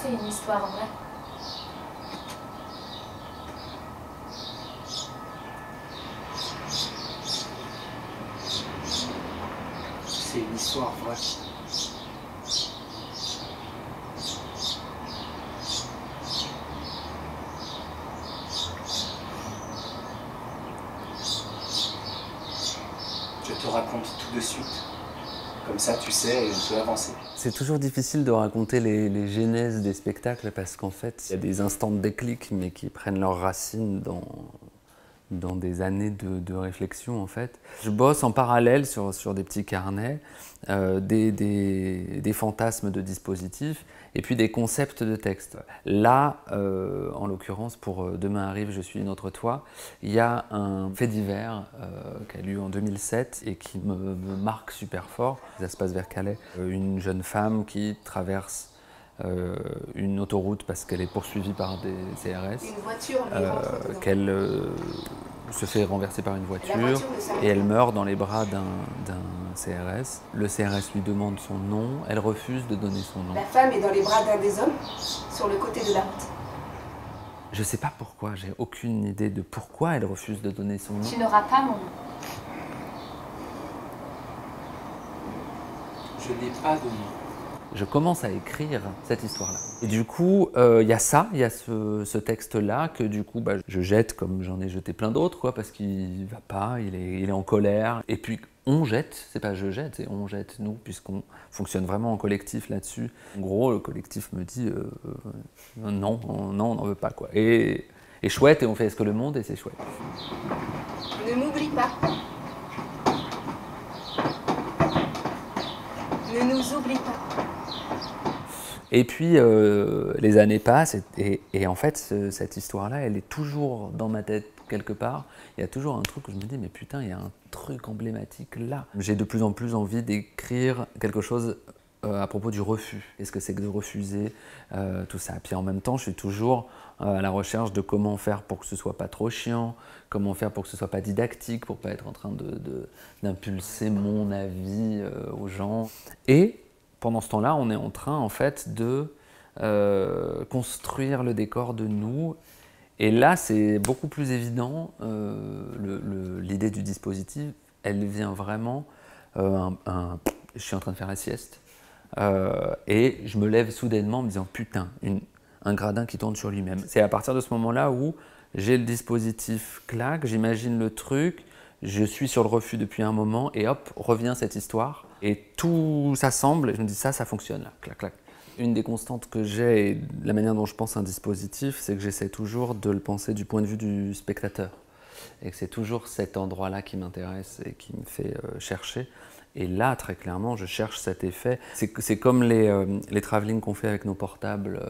c'est une histoire vraie? C'est une histoire vraie. Je te raconte tout de suite. Comme ça, tu sais, et on peut avancer. C'est toujours difficile de raconter les genèses des spectacles parce qu'en fait, il y a des instants de déclic, mais qui prennent leurs racines dans des années de réflexion en fait. Je bosse en parallèle sur des petits carnets, des fantasmes de dispositifs et puis des concepts de texte. Là, en l'occurrence pour Demain arrive, je suis une autre toi, il y a un fait divers qui a lieu en 2007 et qui me marque super fort. Ça se passe vers Calais. Une jeune femme qui traverse une autoroute parce qu'elle est poursuivie par des CRS, Une voiture lui rentre dedans. qu'elle se fait renverser par une voiture voiture ne s'arrête et elle pas. meurt dans les bras d'un CRS. Le CRS lui demande son nom, elle refuse de donner son nom. La femme est dans les bras d'un des hommes, sur le côté de la route. Je sais pas pourquoi, j'ai aucune idée de pourquoi elle refuse de donner son nom. Tu n'auras pas mon nom. Je n'ai pas de nom. Je commence à écrire cette histoire-là. Et du coup, il y a ça, il y a ce texte-là que du coup, je jette comme j'en ai jeté plein d'autres, quoi, parce qu'il va pas, il est en colère. Et puis on jette, c'est pas je jette, c'est on jette nous, puisqu'on fonctionne vraiment en collectif là-dessus. En gros, le collectif me dit non, on n'en veut pas, quoi. Et chouette, et on fait Est-ce que le monde, et c'est chouette. Ne m'oublie pas. Ne nous oublie pas. Et puis les années passent et en fait cette histoire-là, elle est toujours dans ma tête quelque part. Il y a toujours un truc où je me dis mais putain, il y a un truc emblématique là. J'ai de plus en plus envie d'écrire quelque chose à propos du refus. Qu'est-ce que c'est que de refuser tout ça. Puis en même temps, je suis toujours à la recherche de comment faire pour que ce soit pas trop chiant, comment faire pour que ce soit pas didactique, pour pas être en train d'impulser mon avis aux gens. Et pendant ce temps-là, on est en train en fait de construire le décor de nous. Et là, c'est beaucoup plus évident. L'idée du dispositif, elle vient vraiment. Je suis en train de faire la sieste et je me lève soudainement en me disant putain, un gradin qui tourne sur lui-même. C'est à partir de ce moment-là où j'ai le dispositif, clac, j'imagine le truc. Je suis sur le refus depuis un moment et hop, revient cette histoire. Et tout s'assemble et je me dis ça fonctionne là, clac, clac. Une des constantes que j'ai et la manière dont je pense un dispositif, c'est que j'essaie toujours de le penser du point de vue du spectateur. Et que c'est toujours cet endroit-là qui m'intéresse et qui me fait chercher. Et là, très clairement, je cherche cet effet. C'est comme les travelling qu'on fait avec nos portables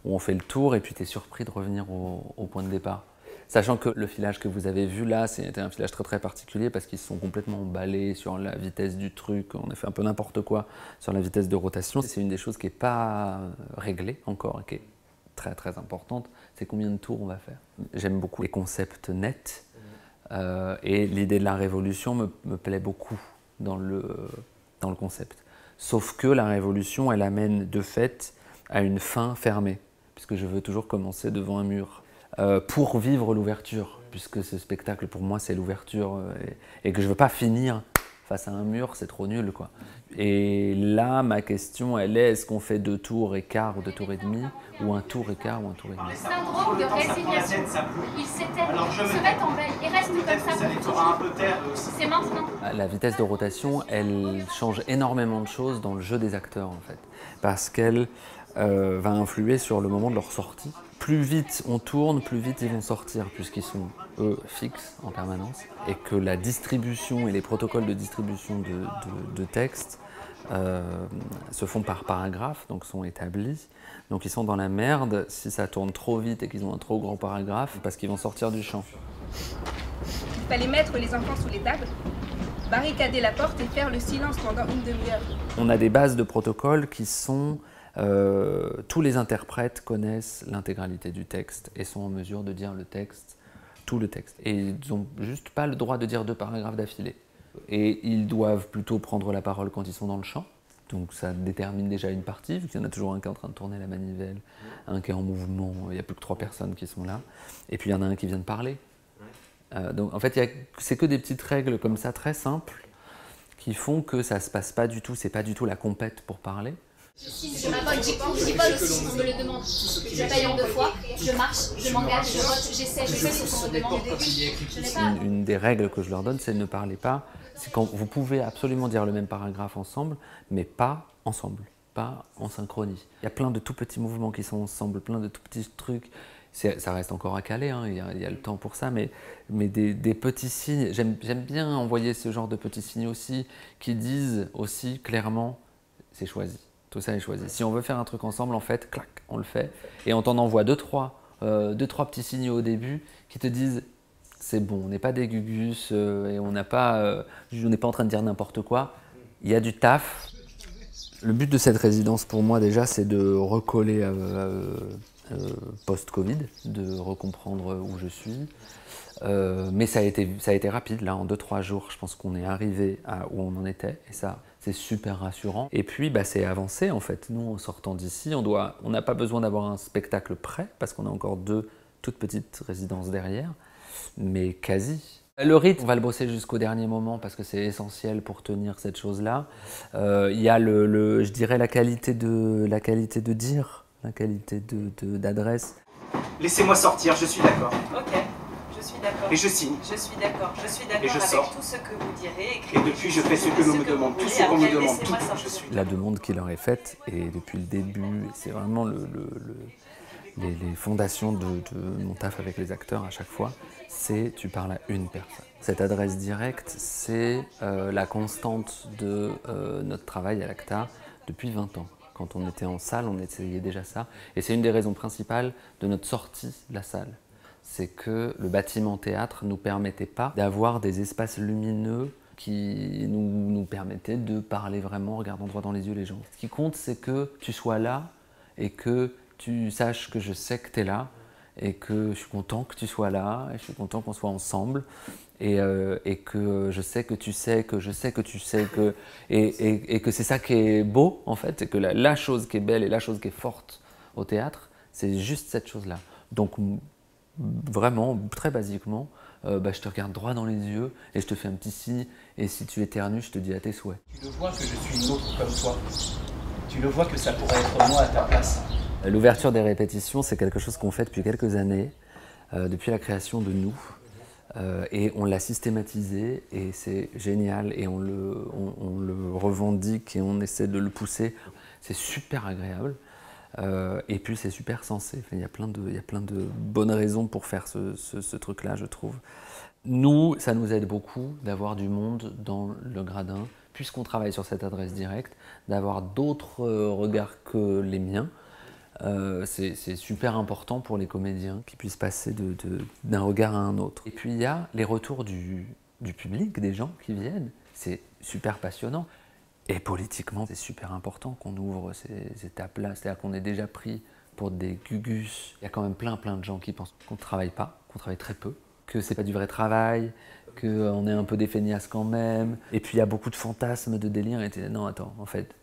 où on fait le tour et puis tu es surpris de revenir au point de départ. Sachant que le filage que vous avez vu là, c'était un filage très très particulier parce qu'ils se sont complètement emballés sur la vitesse du truc. On a fait un peu n'importe quoi sur la vitesse de rotation. C'est une des choses qui n'est pas réglée encore et qui est très très importante. C'est combien de tours on va faire. J'aime beaucoup les concepts nets et l'idée de la révolution me plaît beaucoup dans le concept. Sauf que la révolution, elle amène de fait à une fin fermée, puisque je veux toujours commencer devant un mur. Pour vivre l'ouverture, puisque ce spectacle pour moi c'est l'ouverture et que je veux pas finir face à un mur, c'est trop nul quoi. Et là ma question elle est, est-ce qu'on fait 2 tours et quart ou 2 tours et demi, ou un tour et quart ou un tour et demi? Syndrome de résignation. Il s'éteint, il se met en veille et reste comme ça pour toujours. C'est maintenant. La vitesse de rotation, elle change énormément de choses dans le jeu des acteurs en fait, parce qu'elle va influer sur le moment de leur sortie. Plus vite on tourne, plus vite ils vont sortir, puisqu'ils sont, eux, fixes en permanence, et que la distribution et les protocoles de distribution de texte se font par paragraphe, donc sont établis. Donc ils sont dans la merde si ça tourne trop vite et qu'ils ont un trop grand paragraphe, parce qu'ils vont sortir du champ. Il fallait mettre les enfants sous les tables, barricader la porte et faire le silence pendant une demi-heure. On a des bases de protocoles qui sont... tous les interprètes connaissent l'intégralité du texte et sont en mesure de dire le texte, tout le texte. Et ils n'ont juste pas le droit de dire 2 paragraphes d'affilée. Et ils doivent plutôt prendre la parole quand ils sont dans le champ, Donc ça détermine déjà une partie, vu qu'il y en a toujours un qui est en train de tourner la manivelle, un qui est en mouvement, il n'y a plus que 3 personnes qui sont là, et puis il y en a un qui vient de parler. Donc en fait, c'est que des petites règles comme ça, très simples, qui font que ça ne se passe pas du tout, c'est pas du tout la compète pour parler. Je m'abonne, j'y vole aussi, on me le demande. Je paye en 2 fois, je marche, je m'engage, je vote, j'essaie ce qu'on me demande. Une des règles que je leur donne, c'est ne parlez pas. C'est quand vous pouvez absolument dire le même paragraphe ensemble, mais pas ensemble, pas en synchronie. Il y a plein de tout petits mouvements qui sont ensemble, plein de tout petits trucs. Ça reste encore à caler, hein, il y a le temps pour ça, mais des petits signes. J'aime bien envoyer ce genre de petits signes aussi, qui disent aussi clairement, c'est choisi. Tout ça est choisi. Si on veut faire un truc ensemble, en fait, clac, on le fait. Et on t'en envoie 2-3 petits signaux au début qui te disent c'est bon, on n'est pas des gugus et on n'est pas en train de dire n'importe quoi. Il y a du taf. Le but de cette résidence pour moi déjà, c'est de recoller post-Covid, de recomprendre où je suis. Mais ça a été rapide, là, en 2-3 jours, je pense qu'on est arrivé à où on en était, et ça, c'est super rassurant. Et puis, c'est avancé, en fait. Nous, en sortant d'ici, on n'a pas besoin d'avoir un spectacle prêt, parce qu'on a encore 2 toutes petites résidences derrière, mais quasi. Le rythme, on va le bosser jusqu'au dernier moment, parce que c'est essentiel pour tenir cette chose-là. Il y a, je dirais, la qualité de dire, la qualité d'adresse. Laissez-moi sortir, je suis d'accord. Ok. Je suis d'accord. Et je signe. Je suis d'accord. Je suis d'accord avec tout ce que vous direz. Et depuis, je fais ce que l'on me demande, tout ce qu'on me demande. Je suis. La demande qui leur est faite, et depuis le début, c'est vraiment les fondations de mon taf avec les acteurs à chaque fois, c'est tu parles à une personne. Cette adresse directe, c'est la constante de notre travail à l'ACTA depuis 20 ans. Quand on était en salle, on essayait déjà ça. Et c'est une des raisons principales de notre sortie de la salle. C'est que le bâtiment théâtre ne nous permettait pas d'avoir des espaces lumineux qui nous permettaient de parler vraiment en regardant droit dans les yeux les gens. Ce qui compte, c'est que tu sois là et que tu saches que je sais que tu es là et que je suis content que tu sois là et je suis content qu'on soit ensemble et que je sais que tu sais, que je sais que tu sais, et que c'est ça qui est beau en fait, et que la chose qui est belle et la chose qui est forte au théâtre, c'est juste cette chose-là. Donc vraiment, très basiquement, je te regarde droit dans les yeux et je te fais un petit signe, et si tu éternues, je te dis à tes souhaits. Tu le vois que je suis une autre comme toi. Tu le vois que ça pourrait être moi à ta place. L'ouverture des répétitions, c'est quelque chose qu'on fait depuis quelques années, depuis la création de Nous, et on l'a systématisé, et c'est génial, et on le revendique et on essaie de le pousser. C'est super agréable. Et puis c'est super sensé. Il y a plein de bonnes raisons pour faire ce truc-là, je trouve. Nous, ça nous aide beaucoup d'avoir du monde dans le gradin, puisqu'on travaille sur cette adresse directe, d'avoir d'autres regards que les miens. C'est super important pour les comédiens qui puissent passer d'un regard à un autre. Et puis il y a les retours du public, des gens qui viennent. C'est super passionnant. Et politiquement, c'est super important qu'on ouvre ces étapes-là. C'est-à-dire qu'on est déjà pris pour des gugus. Il y a quand même plein de gens qui pensent qu'on ne travaille pas, qu'on travaille très peu, que c'est pas du vrai travail, qu'on est un peu des feignasses quand même. Et puis il y a beaucoup de fantasmes, de délires. Et non, attends, en fait,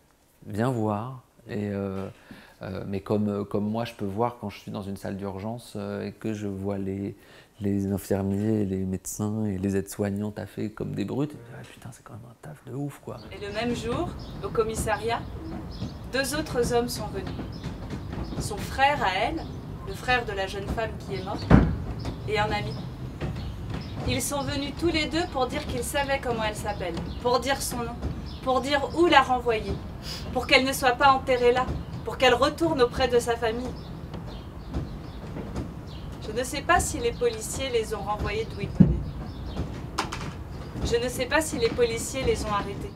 viens voir. Mais comme moi, je peux voir quand je suis dans une salle d'urgence et que je vois les infirmiers, les médecins et les aides-soignants taffer comme des brutes. Ah, putain, c'est quand même un taf de ouf, quoi. Et le même jour, au commissariat, 2 autres hommes sont venus. Son frère à elle, le frère de la jeune femme qui est morte, et un ami. Ils sont venus tous les 2 pour dire qu'ils savaient comment elle s'appelle, pour dire son nom, pour dire où la renvoyer, pour qu'elle ne soit pas enterrée là, pour qu'elle retourne auprès de sa famille. Je ne sais pas si les policiers les ont renvoyés d'où ils venaient. Je ne sais pas si les policiers les ont arrêtés.